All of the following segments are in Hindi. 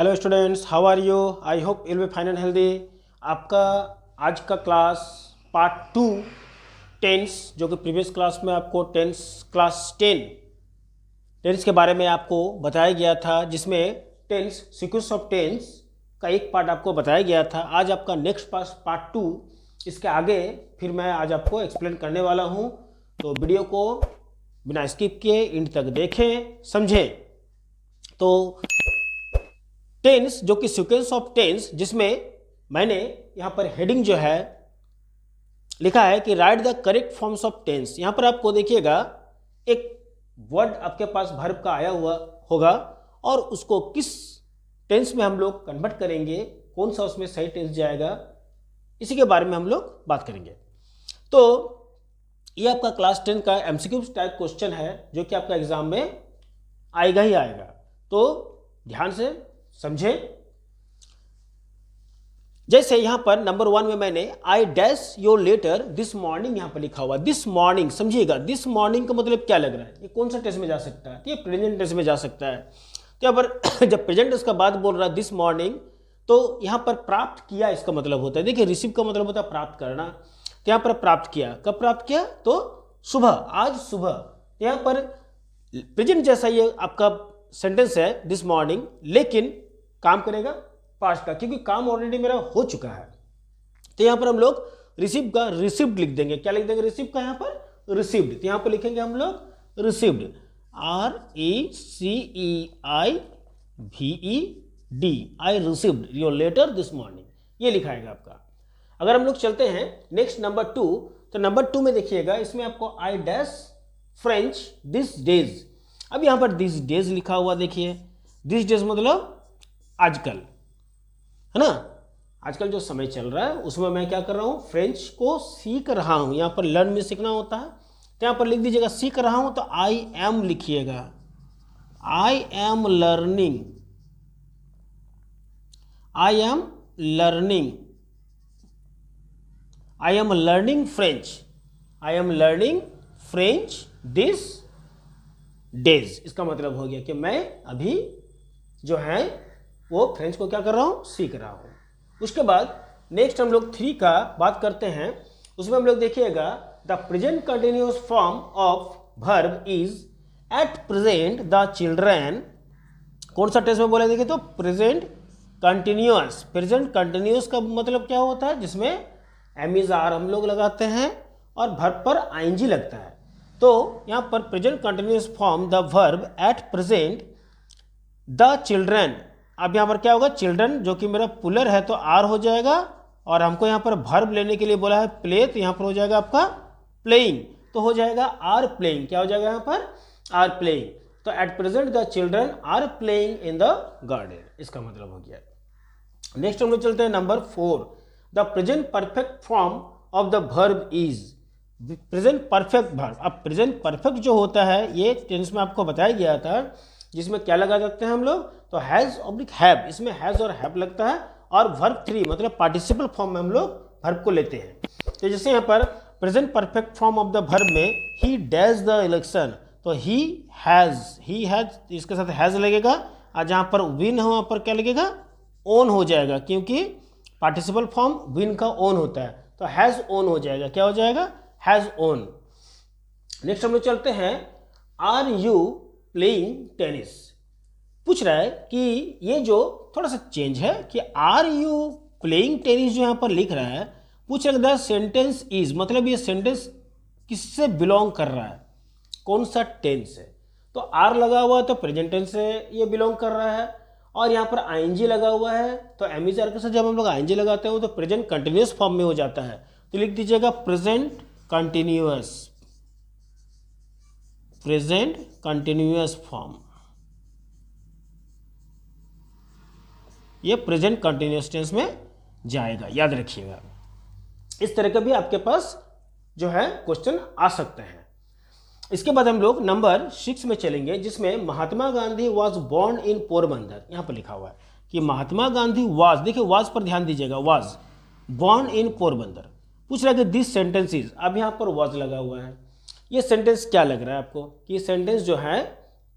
Hello students, how are you? I hope you will be fine and healthy. आपका आज का क्लास पार्ट 2 टेंस, जो कि प्रीवियस क्लास में आपको क्लास 10 टेंस के बारे में आपको बताया गया था, जिसमें टेंस सीक्वेंस ऑफ टेंस का एक पार्ट आपको बताया गया था। आज आपका नेक्स्ट पार्ट 2, इसके आगे फिर मैं आज आपको एक्सप्लेन करने वाला हूँ। तो वीडियो को बिना स्किप किए एंड तक देखें, समझें। तो टेंस जो कि सीक्वेंस ऑफ टेंस, जिसमें मैंने यहाँ पर हेडिंग जो है लिखा है कि write the correct forms of tense. यहाँ पर आपको देखिएगा एक वर्ड आपके पास वर्ब का आया हुआ होगा और उसको किस टेंस में हम लोग कन्वर्ट करेंगे, कौन सा उसमें सही टेंस जाएगा, इसी के बारे में हम लोग बात करेंगे। तो ये आपका क्लास 10 का एमसीक्यू टाइप क्वेश्चन है, जो कि आपका एग्जाम में आएगा ही आएगा। तो ध्यान से समझे। जैसे यहां पर नंबर 1 में मैंने I dash your letter this morning यहां पर लिखा हुआ। दिस मॉर्निंग, समझिएगा दिस मॉर्निंग का मतलब क्या लग रहा है, ये कौन सा टेंस में जा सकता है? ये प्रेजेंट टेंस में जा सकता है। तो यहाँ पर जब प्रेजेंट टेंस का बात बोल रहा है दिस मॉर्निंग, तो यहां पर प्राप्त किया इसका मतलब होता है। देखिए रिसीव का मतलब होता है प्राप्त करना। तो यहां पर प्राप्त किया, कब प्राप्त किया? तो सुबह, आज सुबह। यहां पर प्रेजेंट जैसा ये आपका सेंटेंस है दिस मॉर्निंग, लेकिन काम करेगा पास्ट का, क्योंकि काम ऑलरेडी मेरा हो चुका है। तो यहां पर हम लोग रिसीव का रिसीव्ड लिख देंगे। क्या लिख देंगे? रिसीव का यहां पर रिसीव्ड। तो यहां पर लिखेंगे हम लोग received, RECEIVED, I received your letter this morning, ये लिखाएगा आपका। अगर हम लोग चलते हैं नेक्स्ट नंबर 2, तो नंबर 2 में देखिएगा इसमें आपको I dash French this days. अब यहां पर दिस डेज लिखा हुआ, देखिए दिस डेज मतलब आजकल, है ना। आजकल जो समय चल रहा है उसमें मैं क्या कर रहा हूं? फ्रेंच को सीख रहा हूं। यहां पर लर्न में सीखना होता है, तो यहां पर लिख दीजिएगा सीख रहा हूं, तो आई एम लिखिएगा, I am learning, I am learning, I am learning French, I am learning French this days. इसका मतलब हो गया कि मैं अभी जो है वो फ्रेंच को क्या कर रहा हूं? सीख रहा हूं। उसके बाद नेक्स्ट हम लोग 3 का बात करते हैं। उसमें हम लोग देखिएगा the present continuous form of verb is eight present the children. कौन सा टेंस में बोला? देखिए तो प्रेजेंट कंटिन्यूअस। प्रेजेंट कंटिन्यूअस का मतलब क्या होता है? जिसमें एम इज आर हम लोग लगाते हैं और वर्ब पर आईएनजी लगता है। तो यहां पर present continuous form the verb eight present the children. अब यहां पर क्या होगा? चिल्ड्रन जो कि मेरा पुलर है तो आर हो जाएगा, और हमको यहां पर वर्ब लेने के लिए बोला है प्ले, तो यहां पर हो जाएगा आपका प्लेइंग, तो हो जाएगा आर प्लेइंग। क्या हो जाएगा यहां पर? Are playing. तो at present the children are playing in the garden, इसका मतलब हो गया। नेक्स्ट हम लोग चलते हैं number 4, the present perfect form of the verb is. Present perfect verb. अब प्रेजेंट परफेक्ट जो होता है ये टेंस में आपको बताया गया था, जिसमें क्या लगा सकते हैं हम लोग? तो हैज ऑब्लिक हैव, इसमें हैज और हैव लगता है, और वर्ब 3 मतलब पार्टिसिपल फॉर्म में हम लोग वर्ब को लेते हैं। तो जैसे यहाँ पर present perfect form of the verb में ही डैश द इलेक्शन, तो ही हैज इसके साथ हैज लगेगा, और जहाँ पर विन है वहाँ पर क्या लगेगा? ओन हो जाएगा, क्योंकि पार्टिसिपल फॉर्म विन का ओन होता है, तो हैज ओन हो जाएगा। क्या हो जाएगा? Has own. नेक्स्ट हम लोग चलते हैं आर यू प्लेइंग टेनिस। पूछ रहा है कि ये जो थोड़ा सा चेंज है कि आर यू प्लेइंग टेनिस जो यहां पर लिख रहा है, पूछ रहा है द सेंटेंस इज, मतलब ये सेंटेंस किससे बिलोंग कर रहा है, कौन सा टेंस है? तो आर लगा हुआ है तो प्रेजेंट टेंस से ये बिलोंग कर रहा है, और यहाँ पर आईएनजी लगा हुआ है, तो एमईआर के साथ जब हम लोग आईएनजी लगाते हैं तो प्रेजेंट कंटिन्यूअस फॉर्म में हो जाता है। तो लिख दीजिएगा present continuous, present continuous form, ये प्रेजेंट कंटिन्यूअस टेंस में जाएगा, याद रखिएगा। इस तरह का भी आपके पास जो है क्वेश्चन आ सकते हैं। इसके बाद हम लोग नंबर 6 में चलेंगे, जिसमें Mahatma Gandhi was born in Porbandar. यहां पर लिखा हुआ है कि महात्मा गांधी वॉज, देखिए वॉज पर ध्यान दीजिएगा, वॉज बोर्न इन पोरबंदर। पूछ रहा है कि दिस सेंटेंस इज, अब यहां पर वॉज लगा हुआ है। ये सेंटेंस क्या लग रहा है आपको कि ये सेंटेंस जो है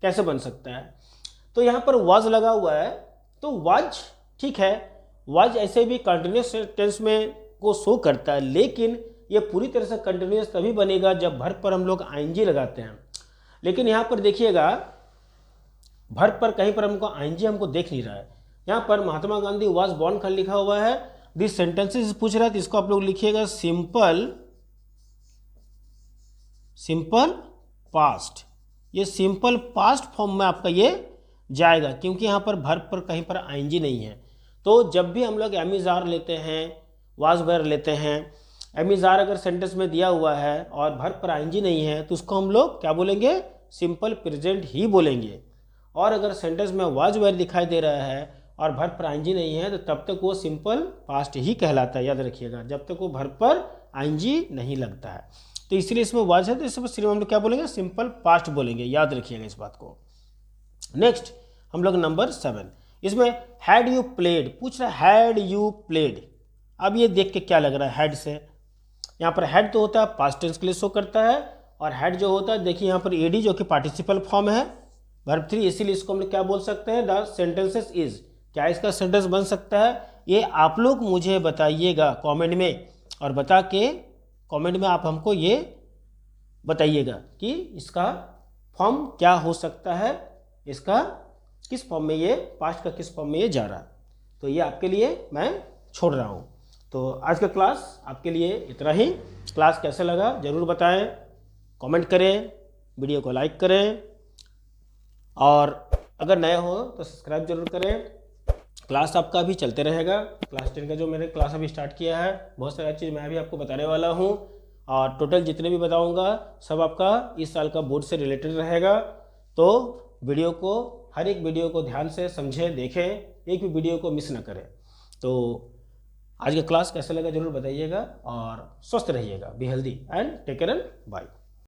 कैसे बन सकता है? तो यहां पर वॉज लगा हुआ है, तो वाज ठीक है, वाज ऐसे भी कंटिन्यूस टेंस में को शो करता है, लेकिन ये पूरी तरह से कंटिन्यूस तभी बनेगा जब वर्ब पर हम लोग आईएनजी लगाते हैं। लेकिन यहाँ पर देखिएगा वर्ब पर कहीं पर हमको आईएनजी हमको देख नहीं रहा है। यहाँ पर महात्मा गांधी वाज बॉर्न का लिखा हुआ है। दिस सेंटेंसेस पूछ रहा है तो इसको आप लोग लिखिएगा सिंपल पास्ट। ये सिंपल पास्ट फॉर्म में आपका ये जाएगा, क्योंकि यहाँ पर वर्ब पर कहीं पर आईएनजी नहीं है। तो जब भी हम लोग एम इज आर लेते हैं, वाज वेयर लेते हैं, एम इज आर अगर सेंटेंस में दिया हुआ है और वर्ब पर आईएनजी नहीं है तो उसको हम लोग क्या बोलेंगे, सिंपल प्रेजेंट ही बोलेंगे। और अगर सेंटेंस में वाज वेयर दिखाई दे रहा है और वर्ब पर आईएनजी नहीं है तो तब तक वो सिंपल पास्ट ही कहलाता है, याद रखिएगा, जब तक वो वर्ब पर आईएनजी नहीं लगता है। तो इसलिए इसमें वाज है तो इसमें सिर्फ हम लोग क्या बोलेंगे, सिंपल पास्ट बोलेंगे, याद रखिएगा इस बात को। नेक्स्ट हम लोग नंबर 7, इसमें हैड यू प्लेड पूछ रहा है, हैड यू प्लेड। अब ये देख के क्या लग रहा है हैड से, यहाँ पर हैड तो होता है पास्ट टेंस के लिए शो करता है, और हैड जो होता है देखिए यहाँ पर एडी जो कि पार्टिसिपल फॉर्म है वर्ब 3, इसीलिए इसको हम लोग क्या बोल सकते हैं, द सेंटेंसेस इज। क्या इसका सेंटेंस बन सकता है, ये आप लोग मुझे बताइएगा कमेंट में, और बता के कमेंट में आप हमको ये बताइएगा कि इसका फॉर्म क्या हो सकता है, इसका किस फॉर्म में ये, पास्ट का किस फॉर्म में ये जा रहा है। तो ये आपके लिए मैं छोड़ रहा हूँ। तो आज का क्लास आपके लिए इतना ही। क्लास कैसे लगा ज़रूर बताएं, कमेंट करें, वीडियो को लाइक करें, और अगर नए हो तो सब्सक्राइब जरूर करें। क्लास आपका अभी चलते रहेगा, क्लास 10 का जो मैंने क्लास अभी स्टार्ट किया है, बहुत सारी चीज़ मैं अभी आपको बताने वाला हूँ, और टोटल जितने भी बताऊँगा सब आपका इस साल का बोर्ड से रिलेटेड रहेगा। तो वीडियो को, हर एक वीडियो को ध्यान से समझें, देखें, एक भी वीडियो को मिस ना करें। तो आज का क्लास कैसा लगा जरूर बताइएगा, और स्वस्थ रहिएगा, be healthy and take care and bye.